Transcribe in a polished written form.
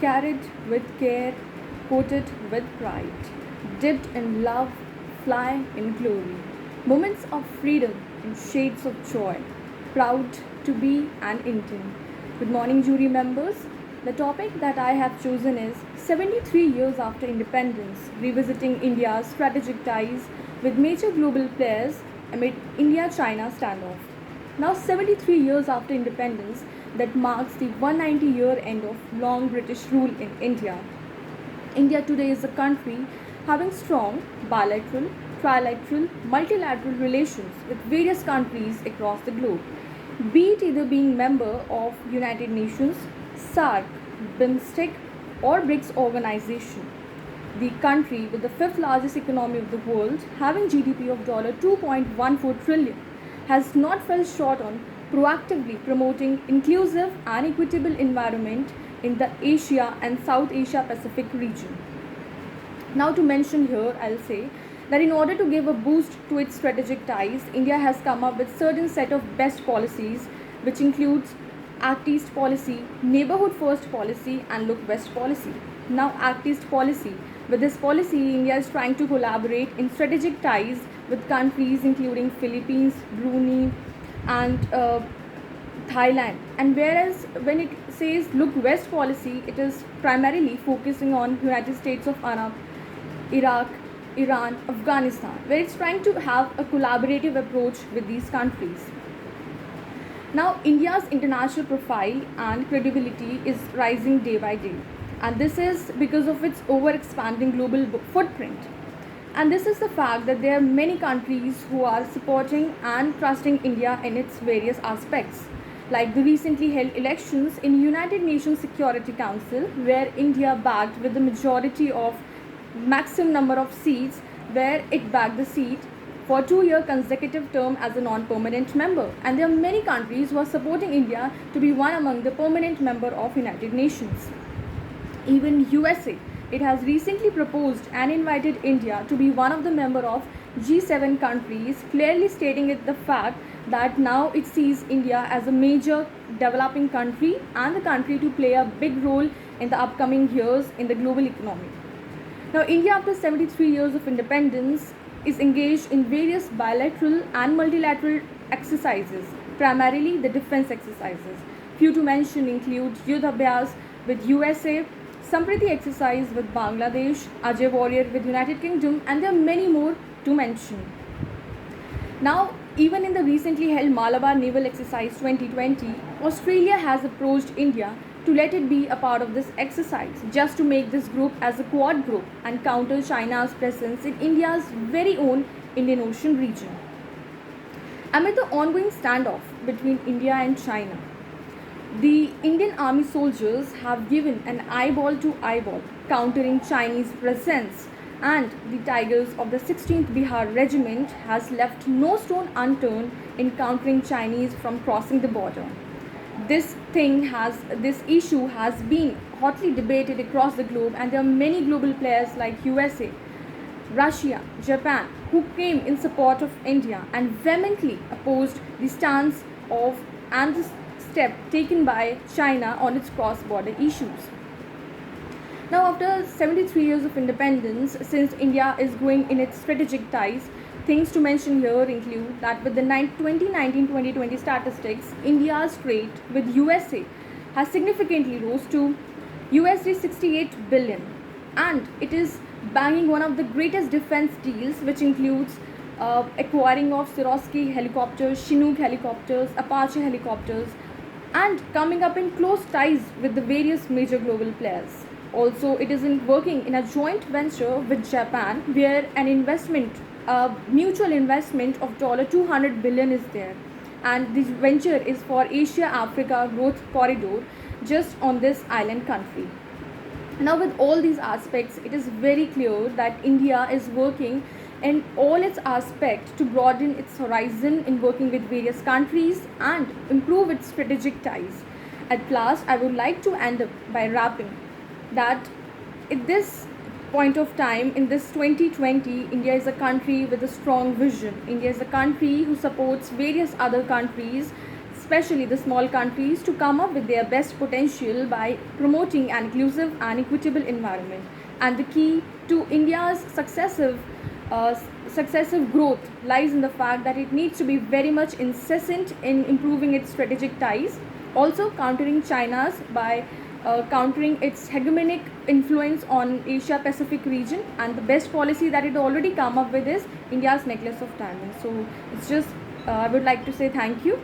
carried with care, coated with pride, dipped in love, flying in glory. Moments of freedom in shades of joy, proud to be an Indian. Good morning, jury members. The topic that I have chosen is 73 years after independence, revisiting India's strategic ties with major global players amid India China standoff. Now, 73 years after independence, that marks the 190-year end of long British rule in India. India today is a country having strong bilateral, trilateral, multilateral relations with various countries across the globe, be it either being member of United Nations, SAARC, BIMSTEC, or BRICS organization. The country with the fifth largest economy of the world, having GDP of $2.14 trillion, has not fell short on proactively promoting inclusive and equitable environment in the Asia and South Asia Pacific region. Now, to mention here, I'll say that in order to give a boost to its strategic ties, India has come up with certain set of best policies, which includes Act East policy, Neighborhood First policy, and Look West policy. Now, Act East policy. With this policy, India is trying to collaborate in strategic ties with countries including Philippines, Brunei, and Thailand. And whereas when it says Look West policy, it is primarily focusing on United States of Arab, Iraq, Iran, Afghanistan, where it's trying to have a collaborative approach with these countries. Now, India's international profile and credibility is rising day by day, and this is because of its over-expanding global footprint. And this is the fact that there are many countries who are supporting and trusting India in its various aspects, like the recently held elections in United Nations Security Council, where India backed with the majority of maximum number of seats, where it backed the seat for 2-year consecutive term as a non-permanent member. And there are many countries who are supporting India to be one among the permanent member of United Nations. Even USA, it has recently proposed and invited India to be one of the member of G7 countries, clearly stating it the fact that now it sees India as a major developing country and the country to play a big role in the upcoming years in the global economy. Now, India, after 73 years of independence, is engaged in various bilateral and multilateral exercises, primarily the defense exercises. Few to mention include Yudh Abhyas with USA, Sampriti exercise with Bangladesh, Ajay Warrior with United Kingdom, and there are many more to mention. Now, even in the recently held Malabar Naval Exercise 2020, Australia has approached India to let it be a part of this exercise, just to make this group as a quad group and counter China's presence in India's very own Indian Ocean region. Amid the ongoing standoff between India and China, the Indian Army soldiers have given an eyeball to eyeball, countering Chinese presence, and the Tigers of the 16th Bihar Regiment has left no stone unturned in countering Chinese from crossing the border. This issue has been hotly debated across the globe, and there are many global players like USA, Russia, Japan, who came in support of India and vehemently opposed the stance of and the step taken by China on its cross-border issues. Now, after 73 years of independence, since India is growing in its strategic ties, things to mention here include that with the 2019-2020 statistics, India's trade with USA has significantly rose to USD 68 billion, and it is banging one of the greatest defense deals, which includes acquiring of Sikorsky helicopters, Chinook helicopters, Apache helicopters, and coming up in close ties with the various major global players. Also, it is working in a joint venture with Japan, where an investment, mutual investment of $200 billion is there, and this venture is for Asia-Africa growth corridor just on this island country. Now, with all these aspects, it is very clear that India is working in all its aspects to broaden its horizon in working with various countries and improve its strategic ties. At last, I would like to end up by wrapping that at this point of time, in this 2020, India is a country with a strong vision. India is a country who supports various other countries especially the small countries, to come up with their best potential by promoting an inclusive and equitable environment. And the key to India's uh, successive growth lies in the fact that it needs to be very much incessant in improving its strategic ties, also countering China's by countering its hegemonic influence on Asia Pacific region. And the best policy that it already come up with is India's necklace of diamonds. So it's just I would like to say thank you.